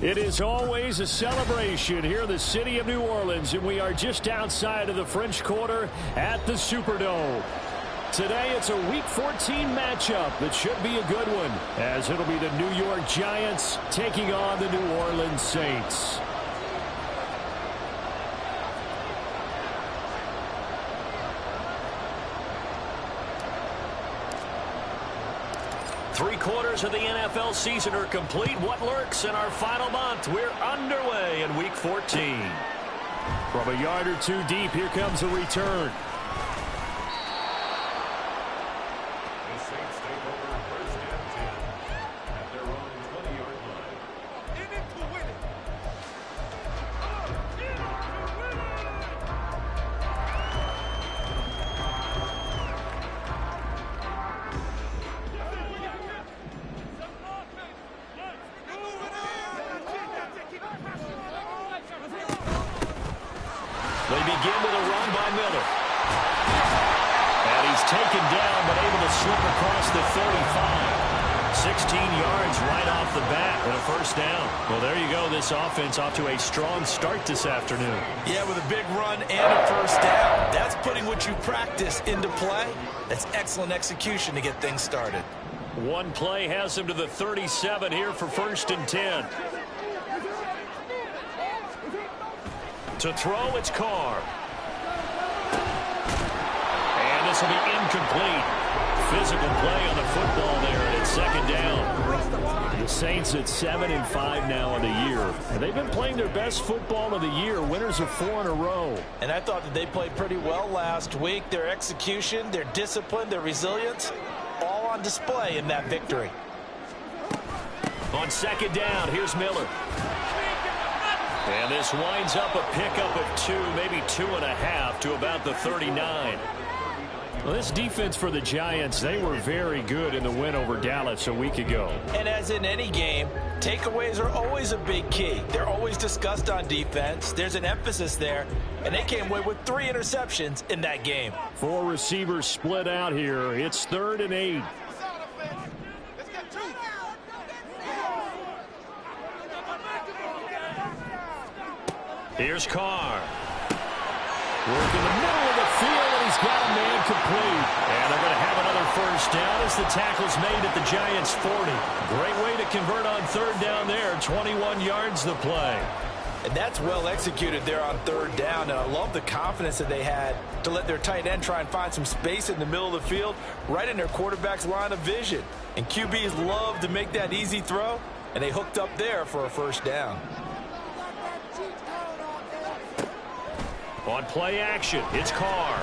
It is always a celebration here in the city of New Orleans, and we are just outside of the French Quarter at the Superdome. Today it's a Week 14 matchup that should be a good one, as it'll be the New York Giants taking on the New Orleans Saints. Three-quarters of the NFL season are complete. What lurks in our final month? We're underway in Week 14. From a yard or two deep, here comes a return. The Saints take over first and 10 at their own 20-yard line. In it to win it. They begin with a run by Miller. And he's taken down, but able to slip across the 35. 16 yards right off the bat and a first down. Well, there you go. This offense off to a strong start this afternoon. Yeah, with a big run and a first down. That's putting what you practice into play. That's excellent execution to get things started. One play has him to the 37 here for first and 10. To throw, it's Carr. And this will be incomplete. Physical play on the football there, and it's second down. The Saints at 7-5 now in the year. And they've been playing their best football of the year, winners of 4 in a row. And I thought that they played pretty well last week. Their execution, their discipline, their resilience, all on display in that victory. On second down, here's Miller. And this winds up a pickup of 2, maybe 2.5 to about the 39. Well, this defense for the Giants, they were very good in the win over Dallas a week ago. And as in any game, takeaways are always a big key. They're always discussed on defense. There's an emphasis there, and they came away with 3 interceptions in that game. 4 receivers split out here. It's 3rd and 8. Here's Carr. Work in the middle of the field, and he's got a man complete. And they're going to have another first down as the tackle's made at the Giants' 40. Great way to convert on 3rd down there. 21 yards the play. And that's well executed there on 3rd down. And I love the confidence that they had to let their tight end try and find some space in the middle of the field, right in their quarterback's line of vision. And QBs love to make that easy throw, and they hooked up there for a first down. On play action, it's Carr.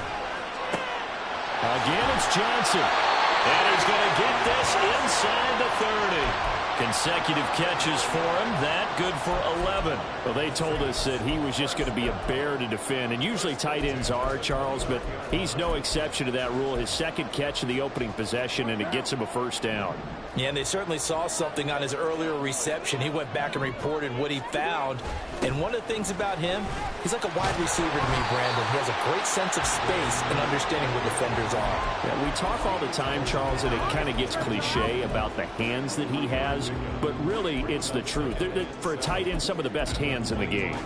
Again, it's Johnson. And he's going to get this inside the 30. Consecutive catches for him. That good for 11. Well, they told us that he was just going to be a bear to defend. And usually tight ends are, Charles, but he's no exception to that rule. His second catch of the opening possession, and it gets him a first down. Yeah, and they certainly saw something on his earlier reception. He went back and reported what he found. And one of the things about him, he's like a wide receiver to me, Brandon. He has a great sense of space and understanding what defenders are. Yeah, we talk all the time, Charles, and it kind of gets cliche about the hands that he has, but really it's the truth. They're, for a tight end, some of the best hands in the game.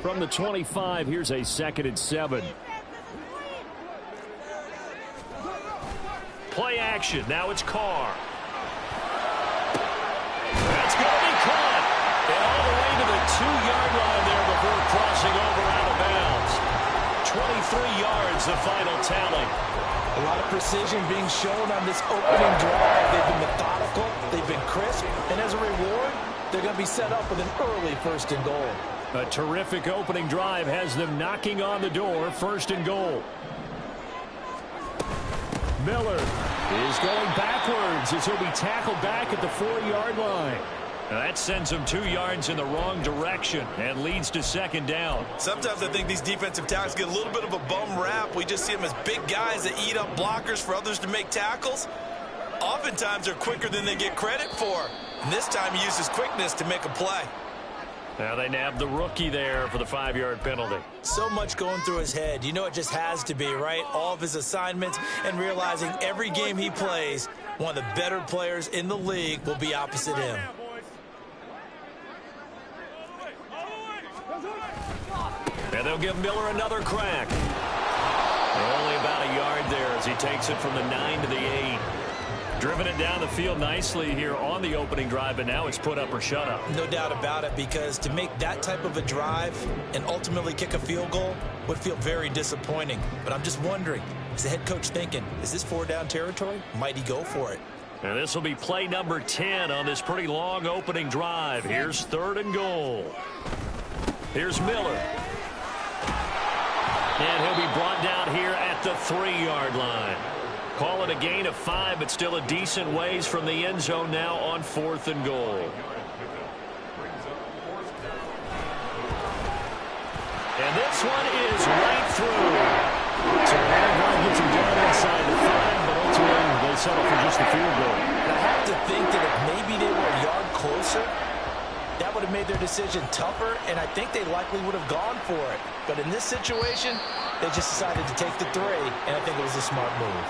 From the 25, here's a 2nd and 7. Play action. Now it's Carr. That's going to be caught. And all the way to the 2-yard line there before crossing over out of bounds. 23 yards, the final tally. A lot of precision being shown on this opening drive. They've been methodical. They've been crisp. And as a reward, they're going to be set up with an early 1st and goal. A terrific opening drive has them knocking on the door. 1st and goal. Miller is going backwards as he'll be tackled back at the 4-yard line. Now that sends him 2 yards in the wrong direction and leads to 2nd down. Sometimes I think these defensive tackles get a little bit of a bum rap. We just see them as big guys that eat up blockers for others to make tackles. Oftentimes they're quicker than they get credit for. And this time he uses quickness to make a play. Now they nabbed the rookie there for the 5-yard penalty. So much going through his head. You know it just has to be, right? All of his assignments and realizing every game he plays, One of the better players in the league will be opposite him. And they'll give Miller another crack. They're only about a yard there as he takes it from the 9 to the 8. Driven it down the field nicely here on the opening drive, and now it's put up or shut up. No doubt about it, because to make that type of a drive and ultimately kick a field goal would feel very disappointing. But I'm just wondering, is the head coach thinking, is this 4-down territory? Might he go for it? And this will be play number 10 on this pretty long opening drive. Here's 3rd and goal. Here's Miller. And he'll be brought down here at the 3-yard line. Call it a gain of 5, but still a decent ways from the end zone now on 4th and goal. And this one is right through. So Madden gets him down inside the 5, but ultimately they settle for just the field goal. And I have to think that if maybe they were a yard closer, that would have made their decision tougher, and I think they likely would have gone for it. But in this situation, they just decided to take the 3, and I think it was a smart move.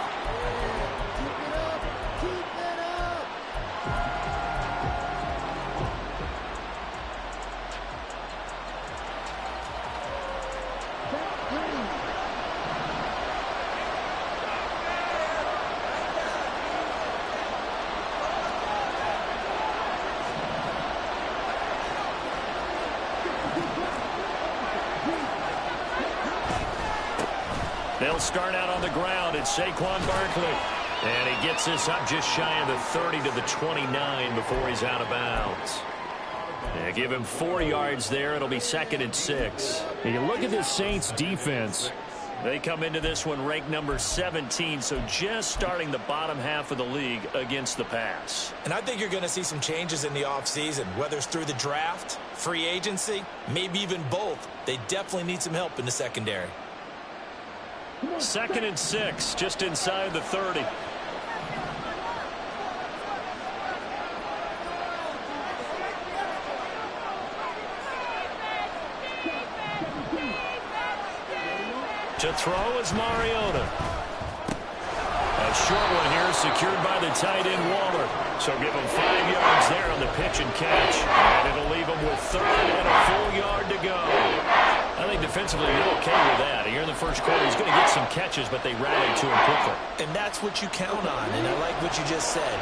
They'll start out on the ground. It's Saquon Barkley. And he gets this up just shy of the 30 to the 29 before he's out of bounds. Yeah, give him 4 yards there. It'll be 2nd and 6. And you look at this Saints defense. They come into this one ranked number 17, so just starting the bottom half of the league against the pass. And I think you're going to see some changes in the offseason, whether it's through the draft, free agency, maybe even both. They definitely need some help in the secondary. 2nd and 6, just inside the 30. To throw is Mariota. A short one here secured by the tight end Waller. So give him 5 yards there on the pitch and catch. And it'll leave him with 3rd and a full yard to go. I think defensively you're okay with that. Here in the first quarter, he's going to get some catches, but they rallied to him quickly. And that's what you count on, and I like what you just said.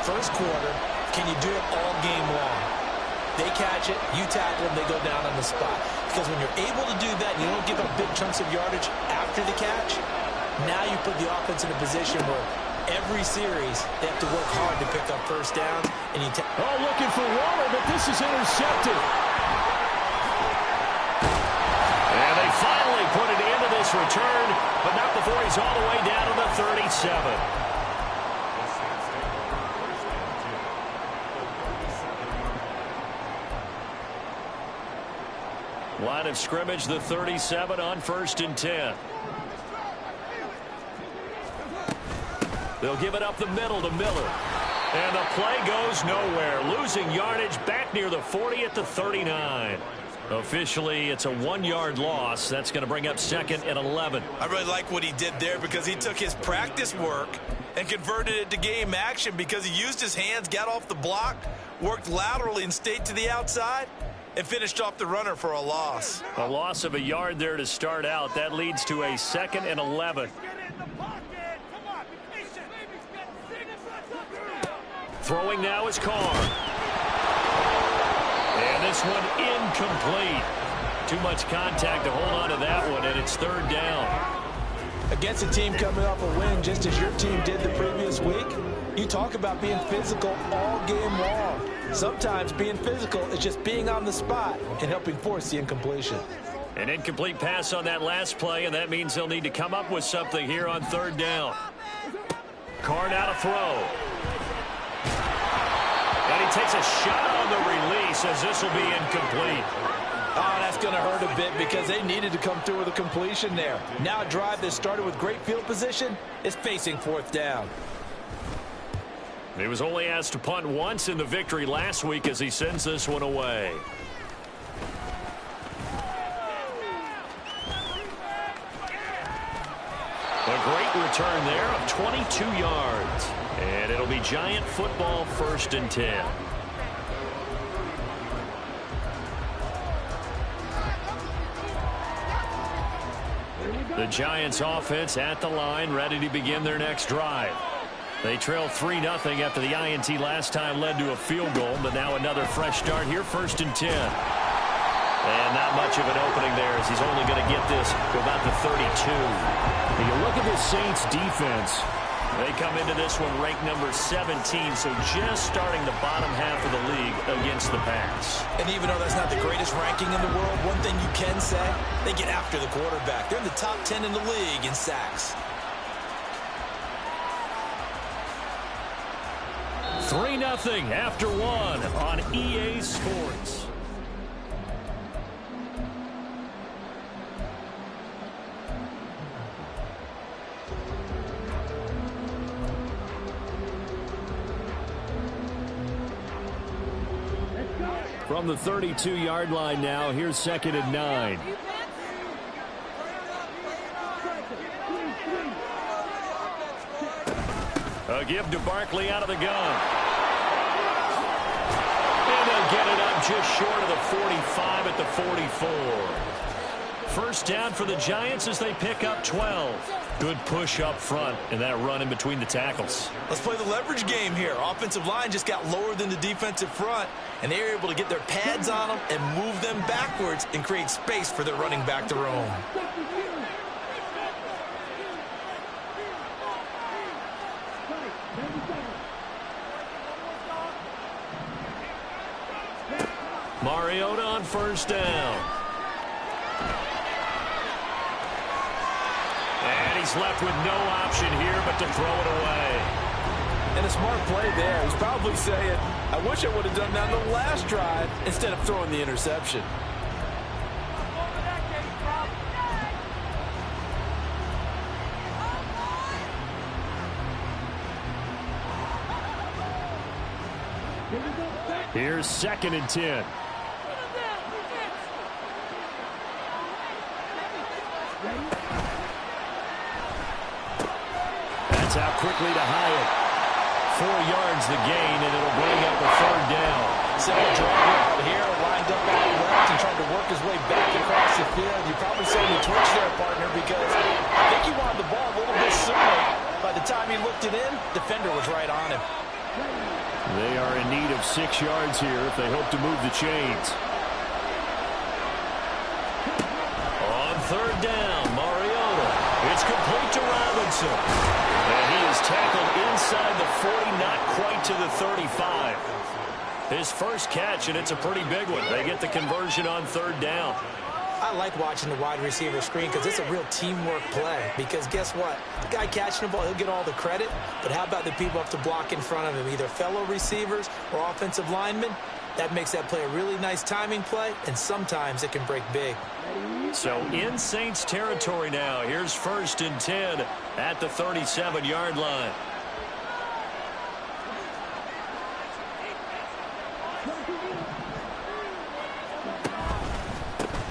First quarter, can you do it all game long? They catch it, you tackle them, they go down on the spot. Because when you're able to do that, you don't give up big chunks of yardage after the catch, now you put the offense in a position where every series they have to work hard to pick up first down. And you looking for Waller, but this is intercepted. And they finally put it into this return, but not before he's all the way down to the 37. Line of scrimmage, the 37 on 1st and 10. They'll give it up the middle to Miller. And the play goes nowhere. Losing yardage back near the 40 at the 39. Officially, it's a 1-yard loss. That's going to bring up 2nd and 11. I really like what he did there because he took his practice work and converted it to game action because he used his hands, got off the block, worked laterally and stayed to the outside, and finished off the runner for a loss. A loss of a yard there to start out. That leads to a 2nd and 11. Throwing now is Carr. And this one incomplete. Too much contact to hold on to that one, and it's 3rd down. Against a team coming off a win just as your team did the previous week, you talk about being physical all game long. Sometimes being physical is just being on the spot and helping force the incompletion. An incomplete pass on that last play, and that means they'll need to come up with something here on 3rd down. Carr now to throw. And he takes a shot on the release as this will be incomplete. Oh, that's going to hurt a bit because they needed to come through with a completion there. Now a drive that started with great field position is facing 4th down. He was only asked to punt once in the victory last week as he sends this one away. A great return there of 22 yards. And it'll It'll be Giant football, 1st and 10. The Giants offense at the line, ready to begin their next drive. They trail 3-0 after the INT last time led to a field goal, but now another fresh start here, 1st and 10. And not much of an opening there as he's only going to get this to about the 32. When you look at the Saints defense, they come into this one ranked number 17, so just starting the bottom half of the league against the pass. And even though that's not the greatest ranking in the world, one thing you can say, they get after the quarterback. They're in the top 10 in the league in sacks. 3-0 after 1 on EA Sports. From the 32-yard line now, here's 2nd and 9. A give to Barkley out of the gun. And they'll get it up just short of the 45 at the 44. 1st down for the Giants as they pick up 12. Good push up front and that run in between the tackles. Let's play the leverage game here. Offensive line just got lower than the defensive front, and they were able to get their pads on them and move them backwards and create space for their running back to roam. Mariota on 1st down. And he's left with no option here but to throw it away. And a smart play there. He's probably saying, I wish I would have done that on the last drive instead of throwing the interception. Here's 2nd and 10. That's out quickly to Hyatt. 4 yards the gain, and it'll bring up a 3rd down. Simple draw out here, lined up on the left and tried to work his way back across the field. You probably saw the twitch there, partner, because I think he wanted the ball a little bit sooner. By the time he looked it in, defender was right on him. They are in need of 6 yards here if they hope to move the chains. On 3rd down, Mariota. It's complete to Robinson. And he is tackled inside the 40, not quite to the 35. His first catch, and it's a pretty big one. They get the conversion on 3rd down. I like watching the wide receiver screen because it's a real teamwork play. Because guess what? The guy catching the ball, he'll get all the credit. But how about the people up to block in front of him, either fellow receivers or offensive linemen? That makes that play a really nice timing play, and sometimes it can break big. So in Saints territory now. Here's 1st and 10 at the 37-yard line.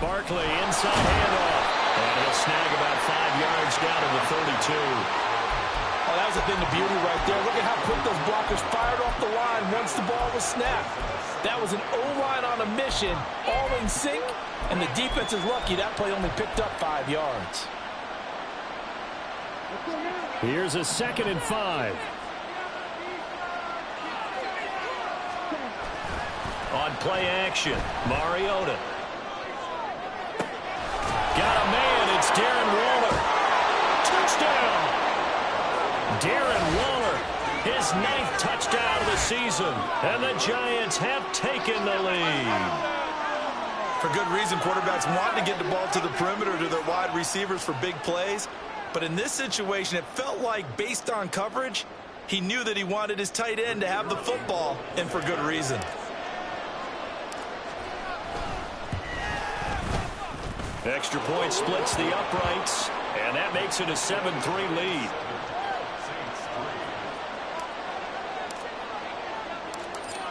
Barkley inside handoff. And he'll snag about 5 yards down to the 32. Oh, that was a thing of beauty right there. Look at how quick those blockers fired off the line once the ball was snapped. That was an O-line on a mission, all in sync, and the defense is lucky that play only picked up 5 yards. Here's a 2nd and 5. On play action, Mariota. Got a man, it's Darren Waller. Touchdown! Darren Waller, his 9th touchdown of the season, and the Giants have taken the lead. For good reason, quarterbacks want to get the ball to the perimeter to their wide receivers for big plays. But in this situation, it felt like, based on coverage, he knew that he wanted his tight end to have the football, and for good reason. Extra point splits the uprights, and that makes it a 7-3 lead.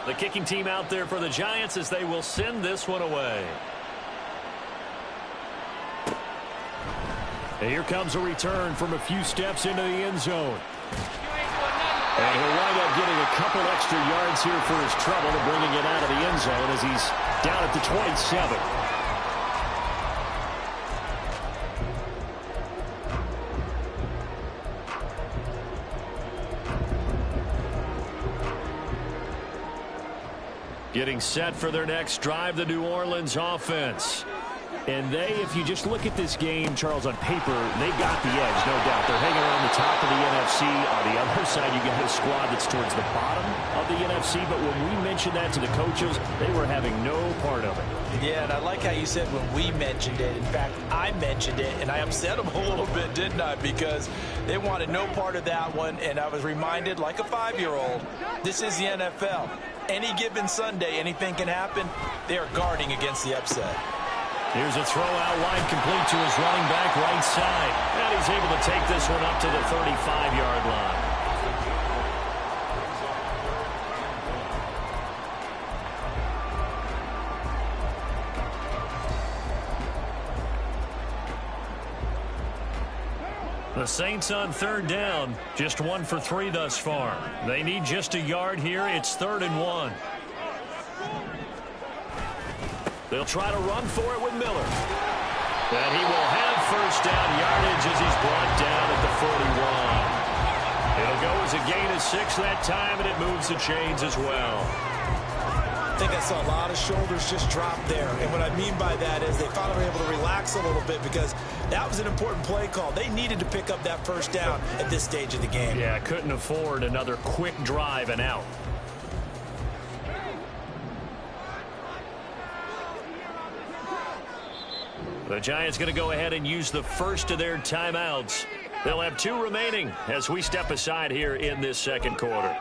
The kicking team out there for the Giants as they will send this one away. And here comes a return from a few steps into the end zone. And he'll wind up couple extra yards here for his trouble and bringing it out of the end zone as he's down at the 27. Getting set for their next drive, the New Orleans offense. And they, if you just look at this game, Charles, on paper, they've got the edge, no doubt. They're hanging around the top of the NFC. On the other side, you got a squad that's towards the bottom of the NFC. But when we mentioned that to the coaches, they were having no part of it. Yeah, and I like how you said when we mentioned it. In fact, I mentioned it, and I upset them a little bit, didn't I? Because they wanted no part of that one, and I was reminded, like a 5-year-old, this is the NFL. Any given Sunday, anything can happen. They are guarding against the upset. Here's a throw out wide, complete to his running back right side. And he's able to take this one up to the 35-yard line. The Saints on third down, just 1 for 3 thus far. They need just a yard here. It's 3rd and 1. They'll try to run for it with Miller. And he will have first down yardage as he's brought down at the 41. It'll go as a gain of 6 that time, and it moves the chains as well. I think I saw a lot of shoulders just drop there. And what I mean by that is they finally were able to relax a little bit because that was an important play call. They needed to pick up that first down at this stage of the game. Yeah, couldn't afford another quick drive and out. The Giants going to go ahead and use the first of their timeouts. They'll have 2 remaining as we step aside here in this second quarter.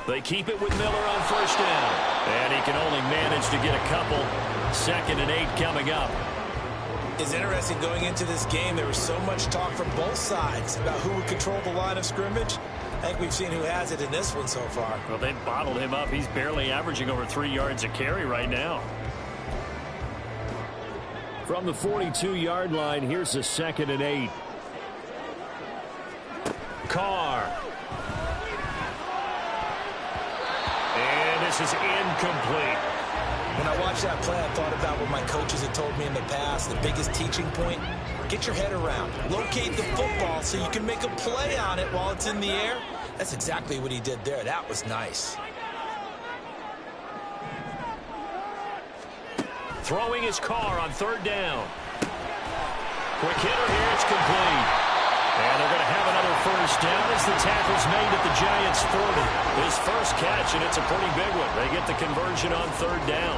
They keep it with Miller on first down. And he can only manage to get a couple. 2nd and 8 coming up. It's interesting going into this game. There was so much talk from both sides about who would control the line of scrimmage. I think we've seen who has it in this one so far. Well, they've bottled him up. He's barely averaging over 3 yards a carry right now. From the 42-yard line, here's the 2nd and 8. Carr. And this is incomplete. When I watched that play, I thought about what my coaches had told me in the past. The biggest teaching point, get your head around. Locate the football so you can make a play on it while it's in the air. That's exactly what he did there. That was nice. Throwing his Carr on 3rd down. Quick hitter here. It's complete. And they're going to have another first down as the tackle's made at the Giants' 40. His first catch, and it's a pretty big one. They get the conversion on 3rd down.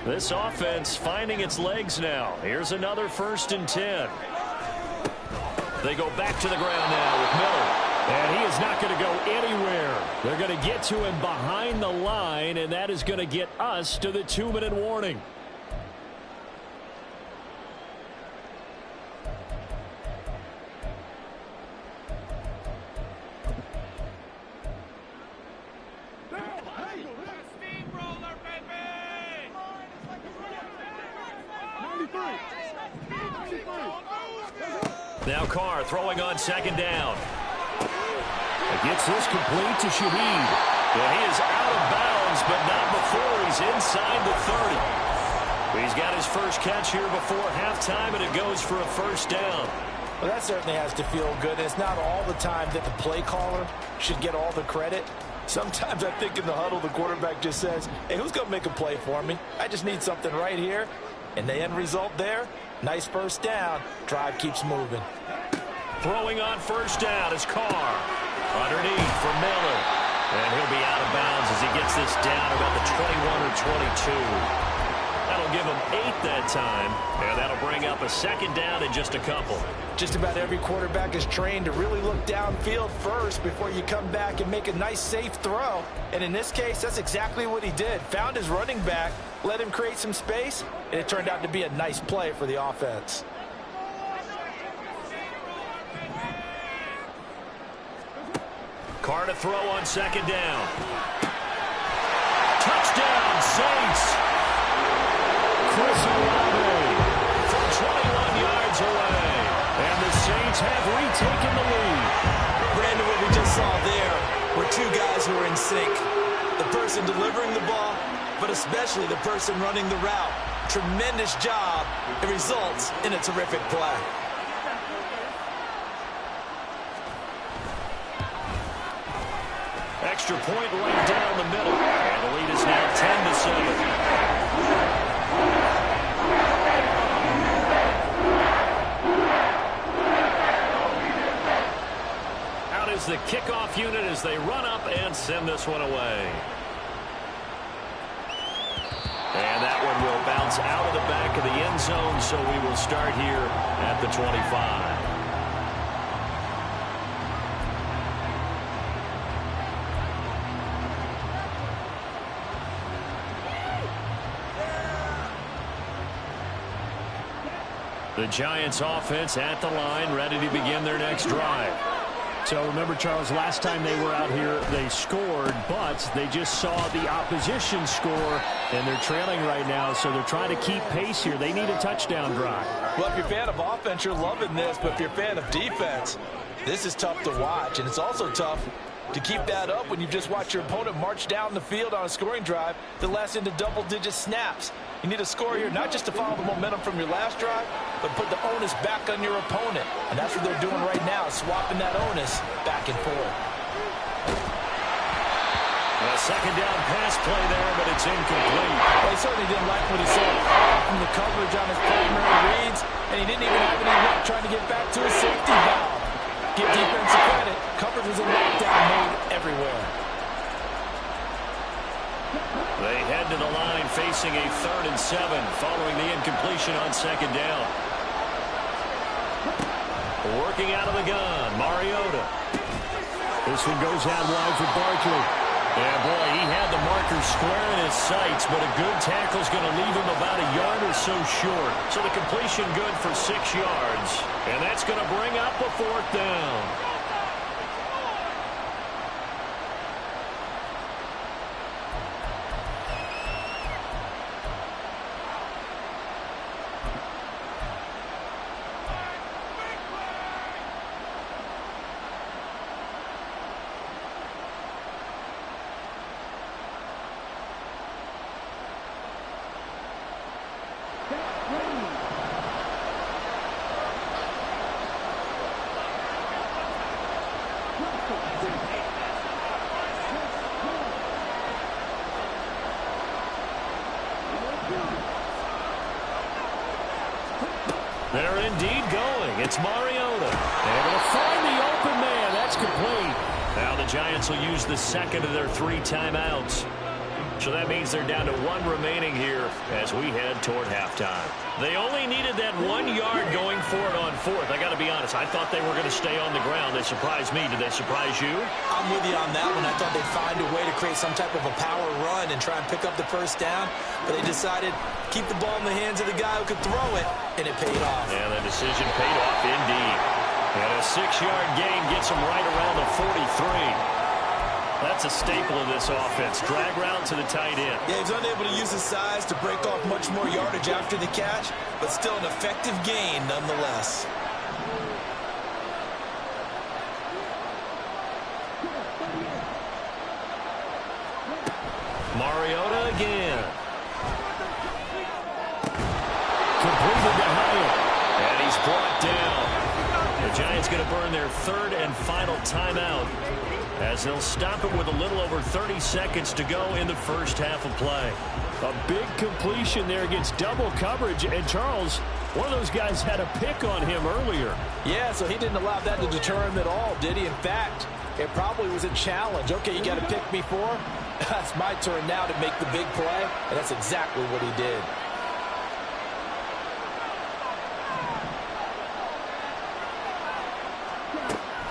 This offense finding its legs now. Here's another 1st and 10. They go back to the ground now with Miller. And he is not going to go anywhere. They're going to get to him behind the line, and that is going to get us to the 2-minute warning. Now Carr throwing on 2nd down. Gets this complete to Shaheed. And he is out of bounds, but not before he's inside the 30. He's got his first catch here before halftime, and it goes for a first down. Well, that certainly has to feel good. It's not all the time that the play caller should get all the credit. Sometimes I think in the huddle, the quarterback just says, hey, who's going to make a play for me? I just need something right here. And the end result there, nice first down. Drive keeps moving. Throwing on first down is Carr. Underneath for Miller. And he'll be out of bounds as he gets this down about the 21 or 22. That'll give him 8 that time. And that'll bring up a 2nd down in just a couple. Just about every quarterback is trained to really look downfield first before you come back and make a nice, safe throw. And in this case, that's exactly what he did. Found his running back, let him create some space, and it turned out to be a nice play for the offense. to throw on second down. Touchdown, Saints. Chris Olave from 21 yards away. And the Saints have retaken the lead. Brandon, what we just saw there were two guys who were in sync. The person delivering the ball, but especially the person running the route. Tremendous job. It results in a terrific play. Extra point right down the middle. And the lead is now 10-7. Out is the kickoff unit as they run up and send this one away. And that one will bounce out of the back of the end zone, so we will start here at the 25. The Giants offense at the line, ready to begin their next drive. So remember, Charles, last time they were out here, they scored, but they just saw the opposition score, and they're trailing right now, so they're trying to keep pace here. They need a touchdown drive. Well, if you're a fan of offense, you're loving this, but if you're a fan of defense, this is tough to watch, and it's also tough to keep that up when you just watch your opponent march down the field on a scoring drive that lasts into double-digit snaps. You need a score here, not just to follow the momentum from your last drive, but put the onus back on your opponent. And that's what they're doing right now, swapping that onus back and forth. A second down pass play there, but it's incomplete. Well, he certainly didn't like what he saw from the coverage on his primary reads, and he didn't even have any luck trying to get back to his safety valve. Give defensive credit. Coverage was in lockdown mode everywhere. They head to the line facing a 3rd and 7 following the incompletion on second down. Working out of the gun, Mariota. This one goes out wide for Barkley. Yeah, boy, he had the marker square in his sights, but a good tackle is going to leave him about a yard or so short. So the completion good for 6 yards. And that's going to bring up a 4th down. They're indeed going. It's Mariota. They're going to find the open man. That's complete. Now the Giants will use the second of their 3 timeouts. So that means they're down to 1 remaining here as we head toward halftime. They only needed that 1 yard going for it on 4th. I got to be honest, I thought they were going to stay on the ground. They surprised me. Did they surprise you? I'm with you on that one. I thought they'd find a way to create some type of a power run and try and pick up the first down, but they decided to keep the ball in the hands of the guy who could throw it, and it paid off. Yeah, the decision paid off indeed. And a 6-yard gain gets them right around the 43. That's a staple of this offense. Drag route to the tight end. Yeah, he's unable to use his size to break off much more yardage after the catch, but still an effective gain nonetheless. Mariota again. Completed to Hyatt. And he's brought down. The Giants going to burn their 3rd and final timeout as they'll stop it with a little over 30 seconds to go in the first half of play. A big completion there against double coverage. And Charles, one of those guys had a pick on him earlier. Yeah, so he didn't allow that to deter him at all, did he? In fact, it probably was a challenge. Okay, you got to pick me 4. That's my turn now to make the big play, and that's exactly what he did.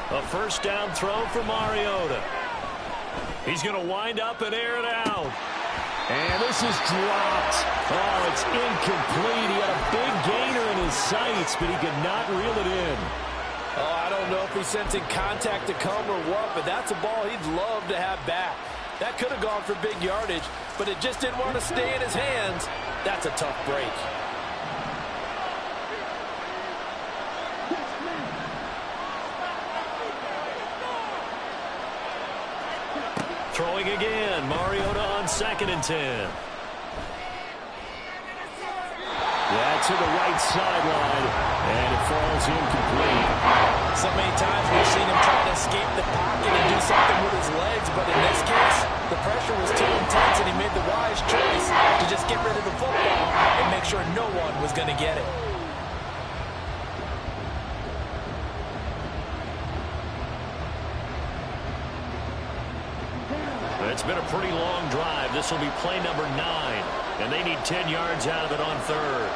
A first down throw for Mariota. He's going to wind up and air it out. And this is dropped. Oh, it's incomplete. He had a big gainer in his sights, but he could not reel it in. Oh, I don't know if he's sensing contact to come or what, but that's a ball he'd love to have back. That could have gone for big yardage, but it just didn't want to stay in his hands. That's a tough break. Throwing again, Mariota on 2nd and 10. Yeah, to the right sideline, and it falls incomplete. So many times we've seen him try to escape the pocket and do something with his legs, but in this case, the pressure was too intense, and he made the wise choice to just get rid of the football and make sure no one was going to get it. It's been a pretty long drive. This will be play number 9, and they need 10 yards out of it on 3rd.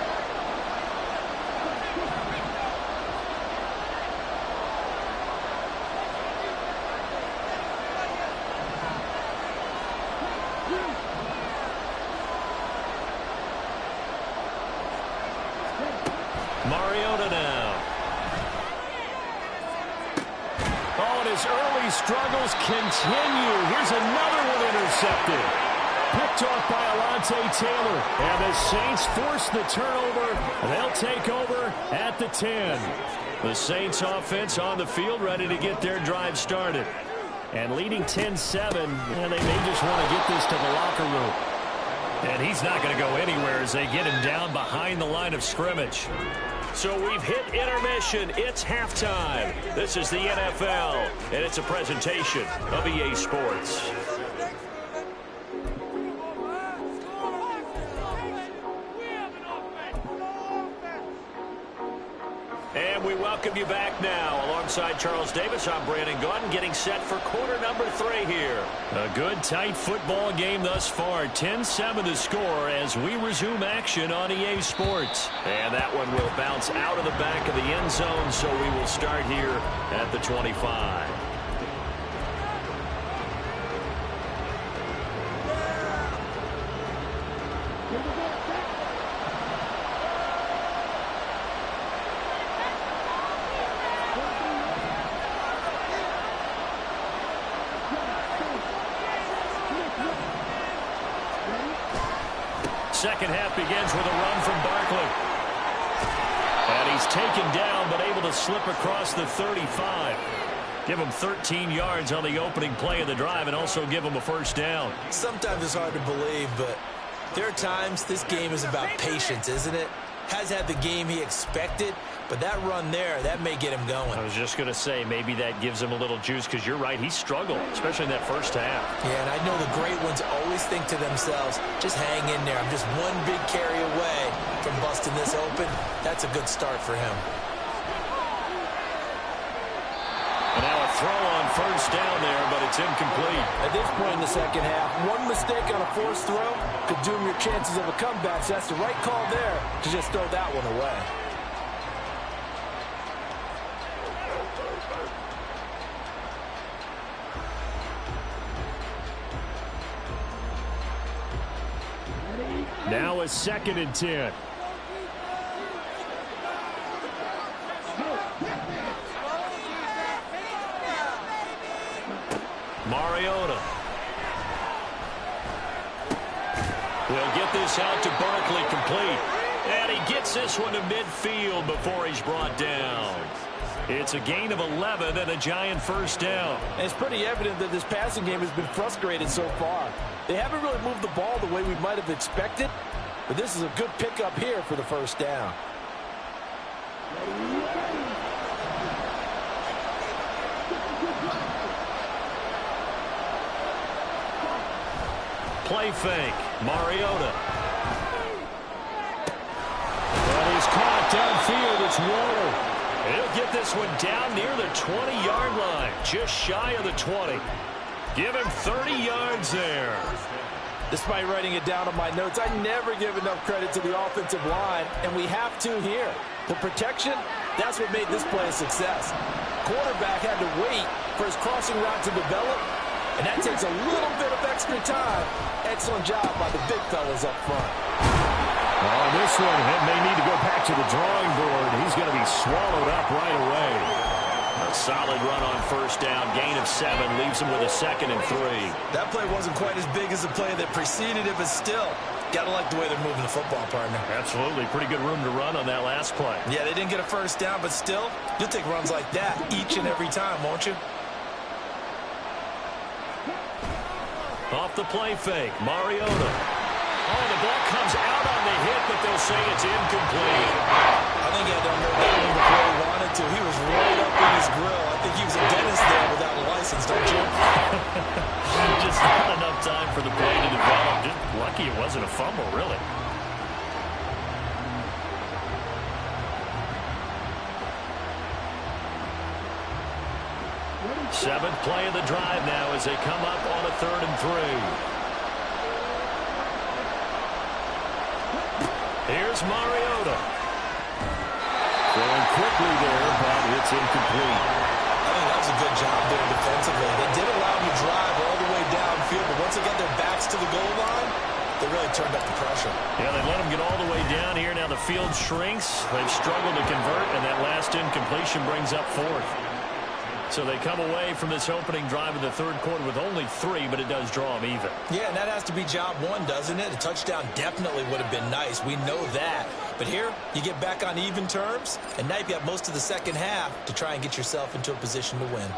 Mariota now. Oh, and his early struggles continue. Here's another one intercepted. Picked off by Alontae Taylor. And the Saints force the turnover. They'll take over at the 10. The Saints offense on the field, ready to get their drive started. And leading 10-7, and they may just want to get this to the locker room. And he's not going to go anywhere as they get him down behind the line of scrimmage. So we've hit intermission. It's halftime. This is the NFL, and it's a presentation of EA Sports. And we welcome you back now. Alongside Charles Davis, I'm Brandon Gaudin, getting set for quarter number 3 here. A good, tight football game thus far. 10-7 the score as we resume action on EA Sports. And that one will bounce out of the back of the end zone, so we will start here at the 25. Second half begins with a run from Barkley. And he's taken down, but able to slip across the 35. Give him 13 yards on the opening play of the drive and also give him a first down. Sometimes it's hard to believe, but there are times this game is about patience, isn't it? Has had the game he expected, but that run there, that may get him going. I was just going to say, maybe that gives him a little juice, because you're right, he struggled, especially in that first half. Yeah, and I know the great ones always think to themselves, just hang in there. I'm just one big carry away from busting this open. That's a good start for him. And now a throw on first down there, but it's incomplete. At this point in the second half, one mistake on a forced throw could doom your chances of a comeback, so that's the right call there to just throw that one away. Now a 2nd and 10. Mariota. They'll get this out to Barkley, complete. And he gets this one to midfield before he's brought down. It's a gain of 11 and a giant first down. And it's pretty evident that this passing game has been frustrated so far. They haven't really moved the ball the way we might have expected, but this is a good pickup here for the first down. Play fake. Mariota. And he's caught downfield. It's Waller. He'll get this one down near the 20-yard line. Just shy of the 20. Give him 30 yards there. Despite writing it down on my notes, I never give enough credit to the offensive line, and we have to here. The protection, that's what made this play a success. Quarterback had to wait for his crossing route to develop, and that takes a little bit of extra time. Excellent job by the big fellas up front. Oh, this one may need to go back to the drawing board. He's going to be swallowed up right away. Solid run on first down. Gain of 7 leaves him with a 2nd and 3. That play wasn't quite as big as the play that preceded it, but still, got to like the way they're moving the football, partner. Absolutely. Pretty good room to run on that last play. Yeah, they didn't get a first down, but still, you'll take runs like that each and every time, won't you? Off the play fake, Mariota. Oh, the ball comes out on the hit, but they'll say it's incomplete. I think he had to unload that one before he wanted to. He was right up in his grill. I think he was a dentist there without a license, don't you? Just not enough time for the play to develop. Just lucky it wasn't a fumble, really. Seventh play of the drive now as they come up on a 3rd and 3. Here's Mariota. Going quickly there, but it's incomplete. I think that was a good job there defensively. They did allow him to drive all the way downfield, but once they got their backs to the goal line, they really turned up the pressure. Yeah, they let him get all the way down here. Now the field shrinks. They've struggled to convert, and that last incompletion brings up 4th. So they come away from this opening drive in the 3rd quarter with only 3, but it does draw them even. Yeah, and that has to be job 1, doesn't it? A touchdown definitely would have been nice. We know that. But here, you get back on even terms, and now you've got most of the second half to try and get yourself into a position to win.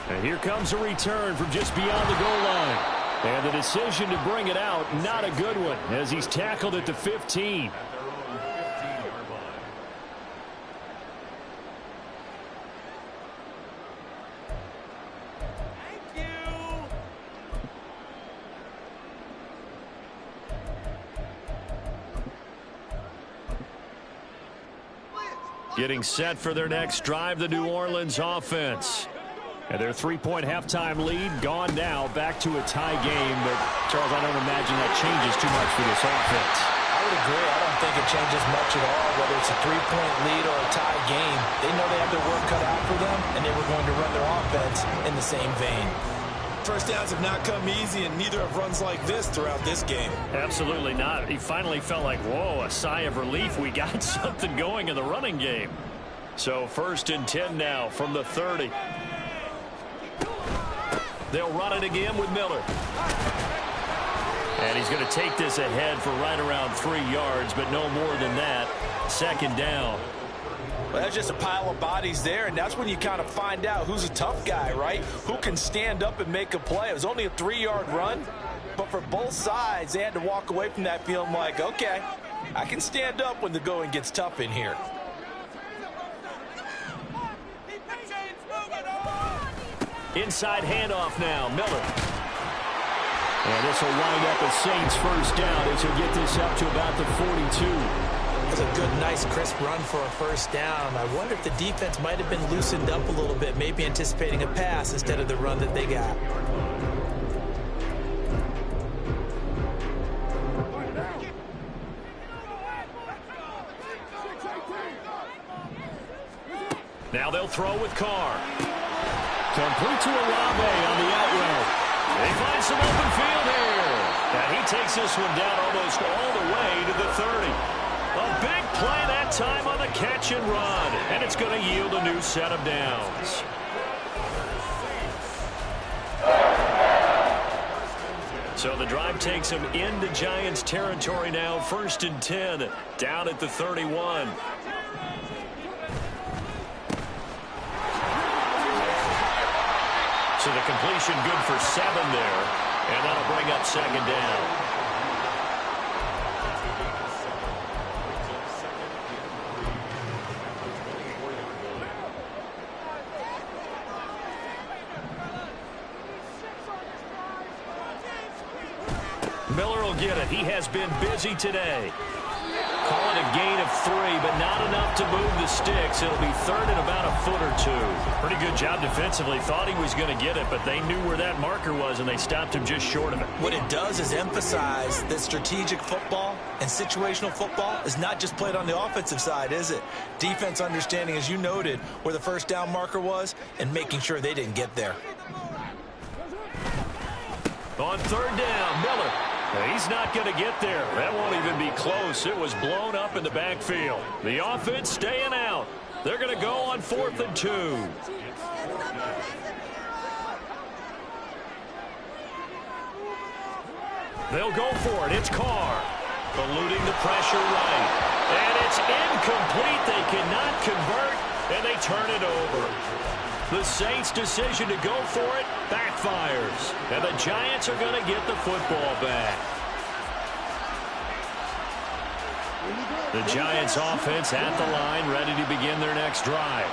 And here comes a return from just beyond the goal line. And the decision to bring it out, not a good one, as he's tackled at the 15. Getting set for their next drive, the New Orleans offense. And their 3-point halftime lead gone now, back to a tie game. But, Charles, I don't imagine that changes too much for this offense. I would agree. I don't think it changes much at all, whether it's a 3-point lead or a tie game. They know they have their work cut out for them, and they were going to run their offense in the same vein. First downs have not come easy, and neither have runs like this throughout this game. Absolutely not. He finally felt like, whoa, a sigh of relief. We got something going in the running game. So 1st and 10 now from the 30. They'll run it again with Miller. And he's going to take this ahead for right around 3 yards, but no more than that. 2nd down. Well, that's just a pile of bodies there, and that's when you kind of find out who's a tough guy, right? Who can stand up and make a play. It was only a 3-yard run, but for both sides, they had to walk away from that feeling like, okay, I can stand up when the going gets tough in here. Inside handoff now, Miller. And this will wind up a Saints first down as he'll get this up to about the 42. It was a good, nice, crisp run for a first down. I wonder if the defense might have been loosened up a little bit, maybe anticipating a pass instead of the run that they got. Now they'll throw with Carr. Complete to Olave on the out route. They find some open field here. And he takes this one down almost all the way to the 30. A big play that time on the catch and run. And it's going to yield a new set of downs. So the drive takes him into Giants territory now. 1st and 10 down at the 31. So the completion good for 7 there. And that'll bring up 2nd down. Miller will get it. He has been busy today. Call it a gain of 3, but not enough to move the sticks. It'll be 3rd and about a foot or 2. Pretty good job defensively. Thought he was going to get it, but they knew where that marker was, and they stopped him just short of it. What it does is emphasize that strategic football and situational football is not just played on the offensive side, is it? Defense understanding, as you noted, where the first down marker was and making sure they didn't get there. On 3rd down, Miller. He's not going to get there. That won't even be close. It was blown up in the backfield. The offense staying out. They're going to go on 4th and 2. They'll go for it. It's Carr. Eluding the pressure right. And it's incomplete. They cannot convert, and they turn it over. The Saints' decision to go for it backfires. And the Giants are going to get the football back. The Giants' offense at the line, ready to begin their next drive.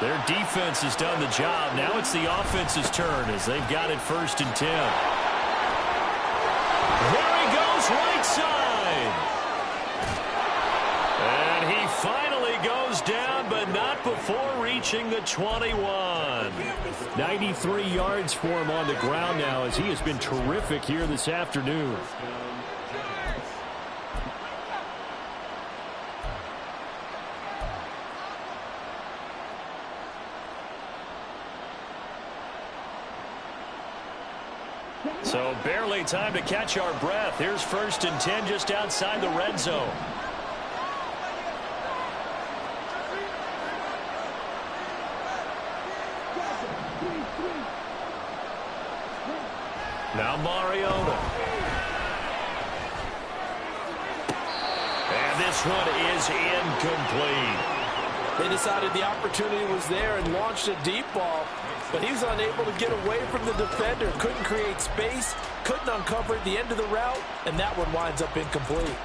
Their defense has done the job. Now it's the offense's turn as they've got it 1st and 10. There he goes, right side. And he finally goes down, but not before reaching the 21. 93 yards for him on the ground now as he has been terrific here this afternoon. So barely time to catch our breath. Here's 1st and 10 just outside the red zone. Now Mariota. And this one is incomplete. They decided the opportunity was there and launched a deep ball, but he was unable to get away from the defender. Couldn't create space, couldn't uncover at the end of the route, and that one winds up incomplete.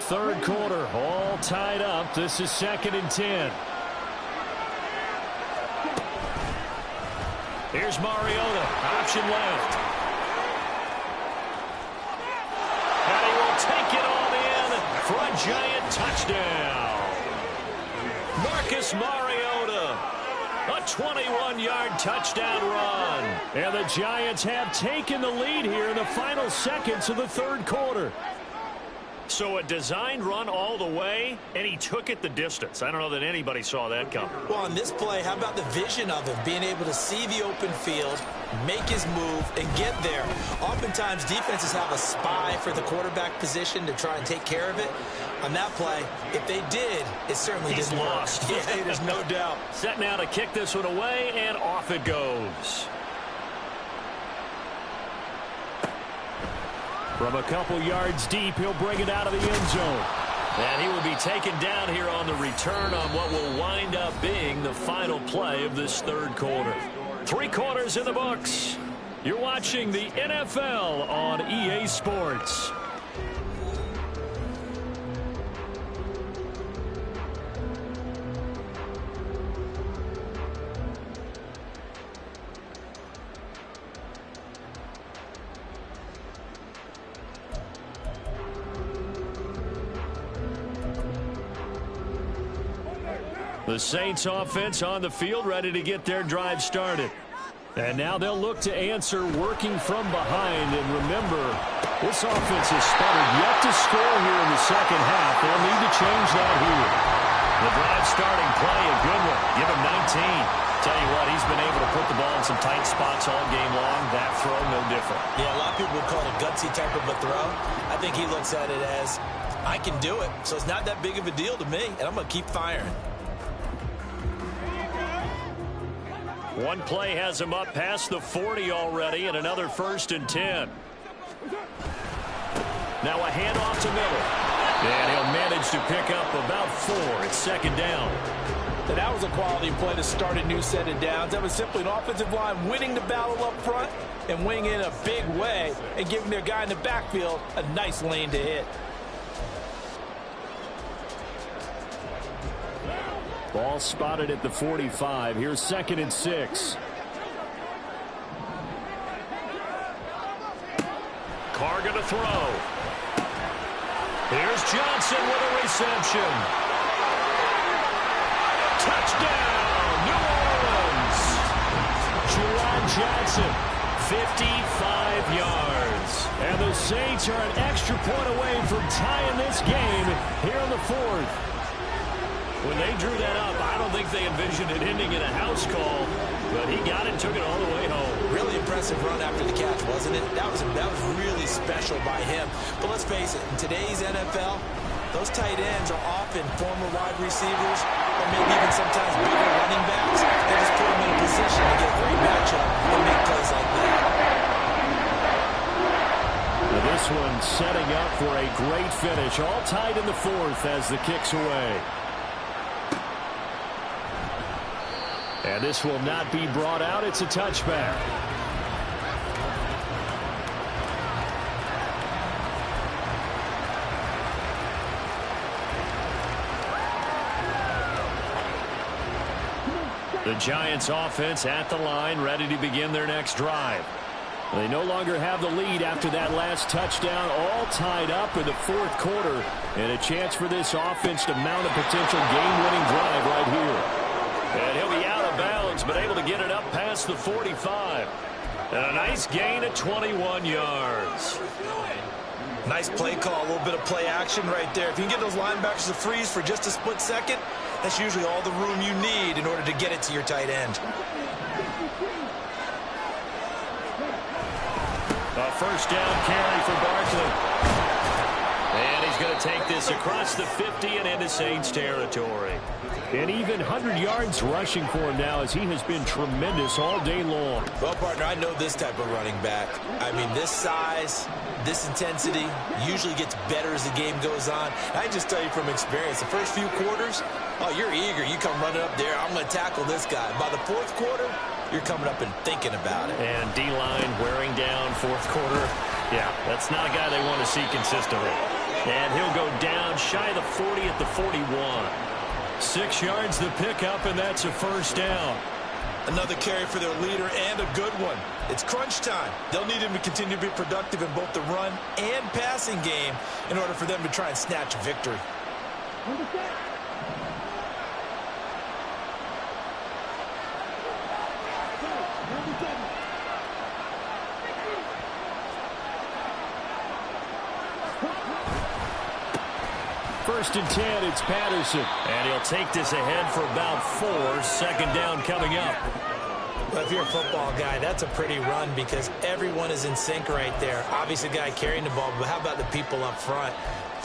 Third quarter, all tied up. This is 2nd and 10. Here's Mariota, option left. And he will take it all in for a giant touchdown. Marcus Mariota, a 21-yard touchdown run. And the Giants have taken the lead here in the final seconds of the third quarter. So a designed run all the way, and he took it the distance. I don't know that anybody saw that coming. Well, on this play, how about the vision of him, being able to see the open field, make his move, and get there. Oftentimes, defenses have a spy for the quarterback position to try and take care of it. On that play, if they did, it certainly didn't work. Lost. Yeah, there's no doubt. Set now to kick this one away, and off it goes. From a couple yards deep, he'll bring it out of the end zone. And he will be taken down here on the return on what will wind up being the final play of this third quarter. 3 quarters in the books. You're watching the NFL on EA Sports. The Saints offense on the field, ready to get their drive started. And now they'll look to answer working from behind. And remember, this offense has sputtered yet to score here in the second half. They'll need to change that here. The drive starting play, a good one. Give him 19. Tell you what, he's been able to put the ball in some tight spots all game long. That throw, no different. Yeah, a lot of people would call it a gutsy type of a throw. I think he looks at it as, I can do it, so it's not that big of a deal to me, and I'm going to keep firing. One play has him up past the 40 already, and another 1st and 10. Now a handoff to Miller. And he'll manage to pick up about 4. It's 2nd down. And that was a quality play to start a new set of downs. That was simply an offensive line winning the battle up front and winning in a big way and giving their guy in the backfield a nice lane to hit. Ball spotted at the 45. Here's 2nd and 6. Carr going to throw. Here's Johnson with a reception. Touchdown, New Orleans. Johnson, 55 yards. And the Saints are an extra point away from tying this game here in the fourth. When they drew that up, I don't think they envisioned it ending in a house call, but he got it and took it all the way home. Really impressive run after the catch, wasn't it? That was really special by him. But let's face it, in today's NFL, those tight ends are often former wide receivers or maybe even sometimes bigger running backs. They just put them in a position to get a great matchup and make plays like that. Now this one setting up for a great finish. All tied in the fourth as the kick's away. And this will not be brought out. It's a touchback. The Giants offense at the line, ready to begin their next drive. They no longer have the lead after that last touchdown, all tied up in the fourth quarter, and a chance for this offense to mount a potential game-winning drive right here. And he'll be out of bounds, but able to get it up past the 45. And a nice gain of 21 yards. Nice play call, a little bit of play action right there. If you can get those linebackers to freeze for just a split second, that's usually all the room you need in order to get it to your tight end. A first down carry for Barkley. And he's going to take this across the 50 and into Saints territory. And even 100 yards rushing for him now as he has been tremendous all day long. Well, partner, I know this type of running back. I mean, this size, this intensity usually gets better as the game goes on. And I just tell you from experience, the first few quarters, oh, you're eager. You come running up there, I'm going to tackle this guy. By the fourth quarter, you're coming up and thinking about it. And D-line wearing down fourth quarter. Yeah, that's not a guy they want to see consistently. And he'll go down shy of the 40 at the 41. 6 yards the pickup, and that's a first down. Another carry for their leader and a good one. It's crunch time. They'll need him to continue to be productive in both the run and passing game in order for them to try and snatch a victory. First and 10, it's Patterson. And he'll take this ahead for about 4. Second down coming up. Well, if you're a football guy, that's a pretty run because everyone is in sync right there. Obviously, the guy carrying the ball, but how about the people up front?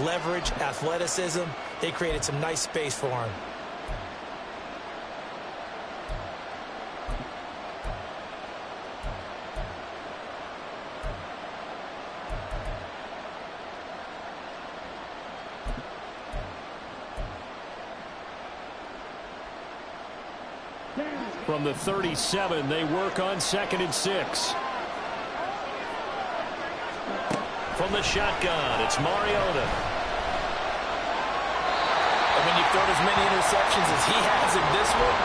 Leverage, athleticism, they created some nice space for him. From the 37, they work on 2nd and 6. From the shotgun, it's Mariota. And when you throw as many interceptions as he has in this one,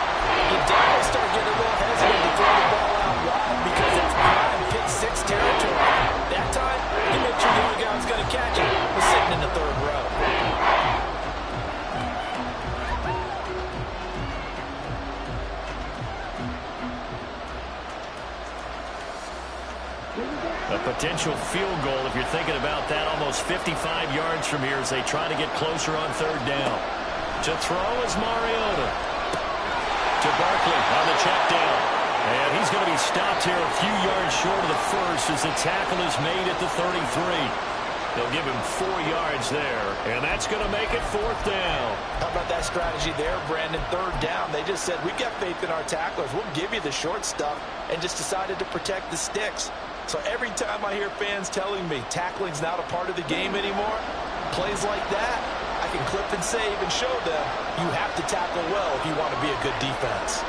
you definitely start getting a little hesitant to throw the ball out wide because that's prime pick 6 territory. That time, you make sure the other guy was going to catch it was sitting in the third row. A potential field goal, if you're thinking about that, almost 55 yards from here as they try to get closer on third down. To throw is Mariota. To Barkley on the check down. And he's going to be stopped here a few yards short of the first as the tackle is made at the 33. They'll give him 4 yards there, and that's going to make it 4th down. How about that strategy there, Brandon? Third down. They just said, we've got faith in our tacklers. We'll give you the short stuff, and just decided to protect the sticks. So every time I hear fans telling me tackling's not a part of the game anymore, plays like that, I can clip and save and show them you have to tackle well if you want to be a good defense.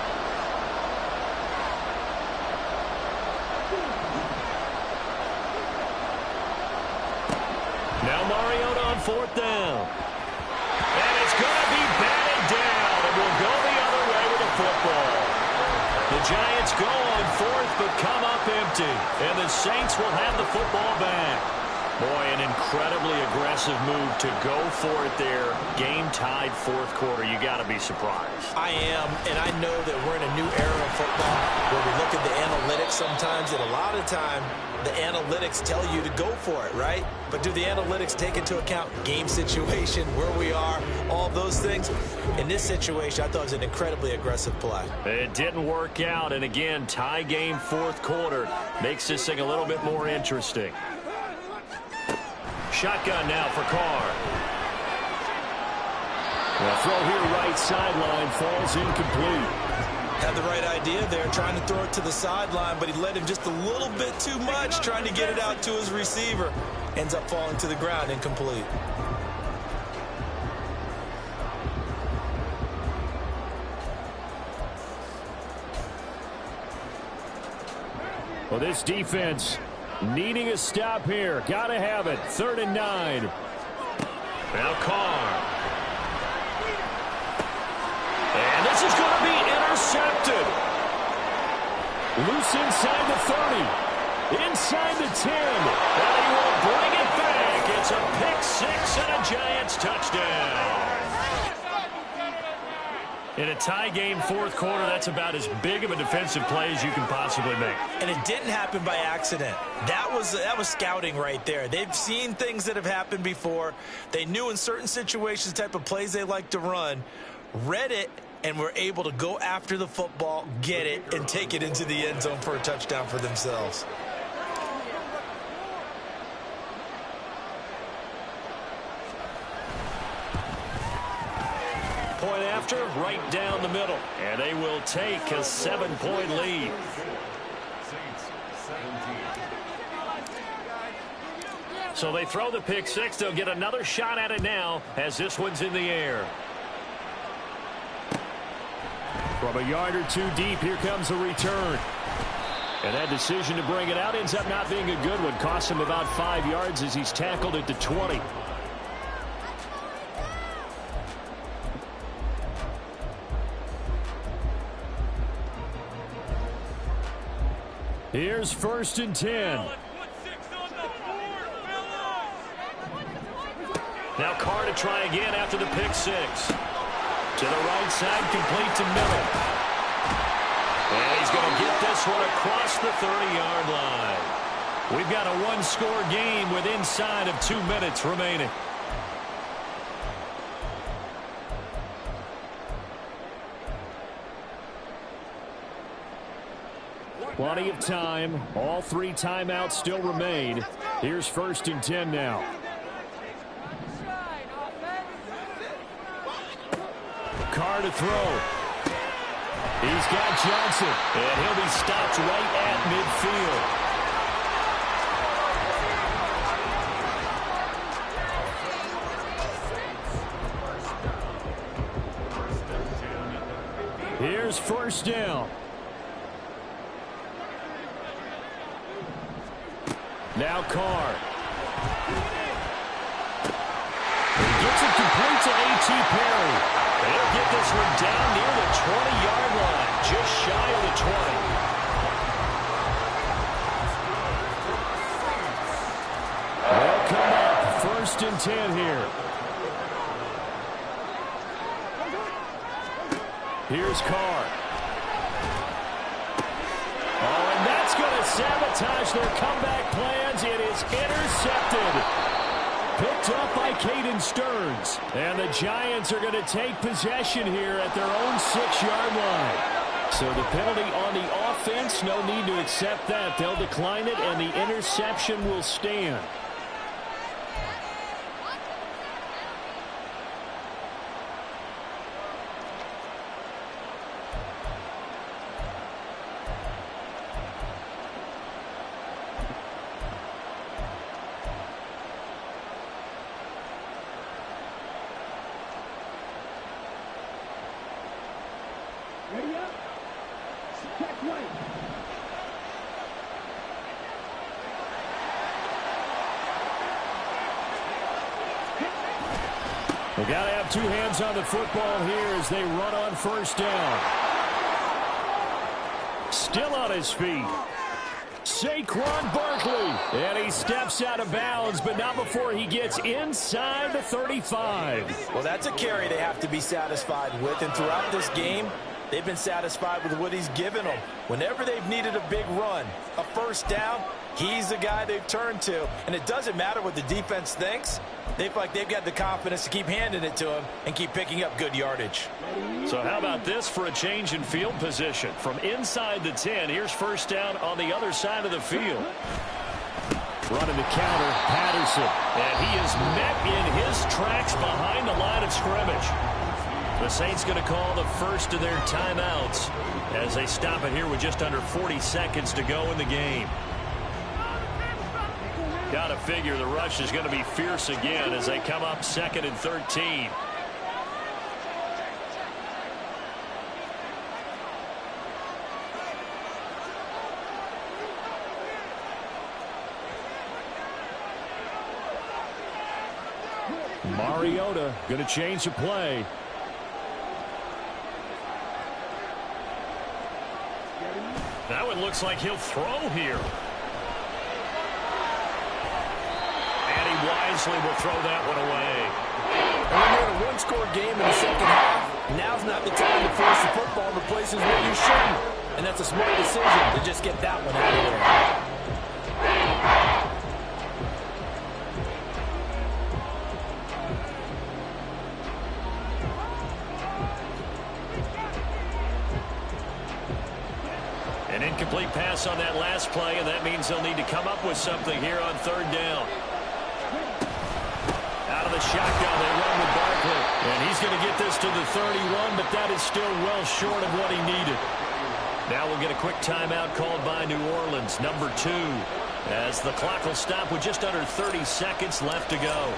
Now Mariota on 4th down. And it's going to be batted down, and we'll go the other way with the football. The Giants go on 4th but come up empty, and the Saints will have the football back. Boy, an incredibly aggressive move to go for it there. Game-tied fourth quarter. You got to be surprised. I am, and I know that we're in a new era of football where we look at the analytics sometimes, and a lot of time the analytics tell you to go for it, right? But do the analytics take into account game situation, where we are, all those things? In this situation, I thought it was an incredibly aggressive play. It didn't work out, and again, tie game fourth quarter makes this thing a little bit more interesting. Shotgun now for Carr. The throw here right sideline falls incomplete. Had the right idea there, trying to throw it to the sideline, but he led him just a little bit too much, trying to get it out to his receiver. Ends up falling to the ground, incomplete. Well, this defense needing a stop here. Got to have it. 3rd and 9. Now Carr. And this is going to be intercepted. Loose inside the 30. Inside the 10. And he will bring it back. It's a pick six and a Giants touchdown. In a tie game fourth quarter, that's about as big of a defensive play as you can possibly make. And it didn't happen by accident. That was scouting right there. They've seen things that have happened before. They knew in certain situations the type of plays they like to run, read it, and were able to go after the football, get it, and take it into the end zone for a touchdown for themselves. Point after, right down the middle. And they will take a 7-point lead. So they throw the pick six. They'll get another shot at it now as this one's in the air. From a yard or two deep, here comes a return. And that decision to bring it out ends up not being a good one. Costs him about 5 yards as he's tackled at the 20. Here's 1st and 10. Now Carr to try again after the pick six. To the right side, complete to Miller. And he's going to get this one across the 30-yard line. We've got a one-score game with inside of 2 minutes remaining. Plenty of time. All 3 timeouts still remain. Here's 1st and 10 now. Carr to throw. He's got Johnson. And he'll be stopped right at midfield. Here's 1st down. Now Carr. He gets it complete to A.T. Perry. They'll get this one down near the 20-yard line, just shy of the 20. They'll come up 1st and 10 here. Here's Carr. Oh, and that's going to sabotage their comeback plans. It is intercepted. Picked up by Caden Stearns. And the Giants are going to take possession here at their own 6-yard line. So the penalty on the offense, no need to accept that. They'll decline it, and the interception will stand. We've got to have 2 hands on the football here as they run on 1st down. Still on his feet. Saquon Barkley. And he steps out of bounds, but not before he gets inside the 35. Well, that's a carry they have to be satisfied with. And throughout this game, they've been satisfied with what he's given them. Whenever they've needed a big run, a first down, he's the guy they've turned to. And it doesn't matter what the defense thinks. They feel like they've got the confidence to keep handing it to him and keep picking up good yardage. So how about this for a change in field position? From inside the 10, here's first down on the other side of the field. Running the counter, Patterson. And he is met in his tracks behind the line of scrimmage. The Saints going to call the first of their timeouts as they stop it here with just under 40 seconds to go in the game. Got to figure the rush is going to be fierce again as they come up 2nd and 13. Mariota going to change the play. That one looks like he'll throw here. And he wisely will throw that one away. And when you're in a one-score game in the second half, now's not the time to force the football to places where you shouldn't. And that's a smart decision to just get that one out of there. An incomplete pass on that last play, and that means they'll need to come up with something here on 3rd down. Out of the shotgun, they run with Barkley. And he's going to get this to the 31, but that is still well short of what he needed. Now we'll get a quick timeout called by New Orleans, number 2, as the clock will stop with just under 30 seconds left to go.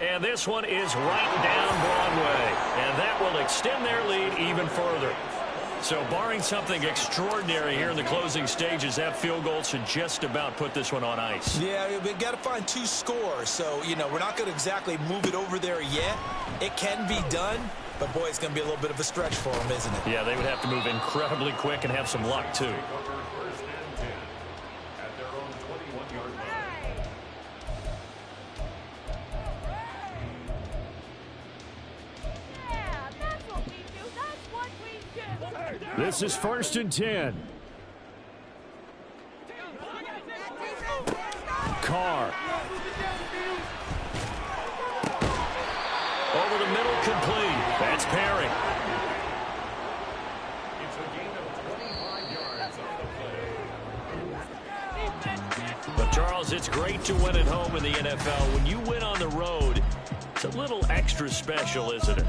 And this one is right down Broadway, and that will extend their lead even further. So barring something extraordinary here in the closing stages, that field goal should just about put this one on ice. Yeah, we've got to find 2 scores. So, you know, we're not going to exactly move it over there yet. It can be done, but, boy, it's going to be a little bit of a stretch for them, isn't it? Yeah, they would have to move incredibly quick and have some luck, too. First and 10 at their own 21-yard line. This is 1st and 10. Carr. Over the middle, complete. That's Perry. It's a gain of 25 yards on the play. But, Charles, it's great to win at home in the NFL. When you win on the road, it's a little extra special, isn't it?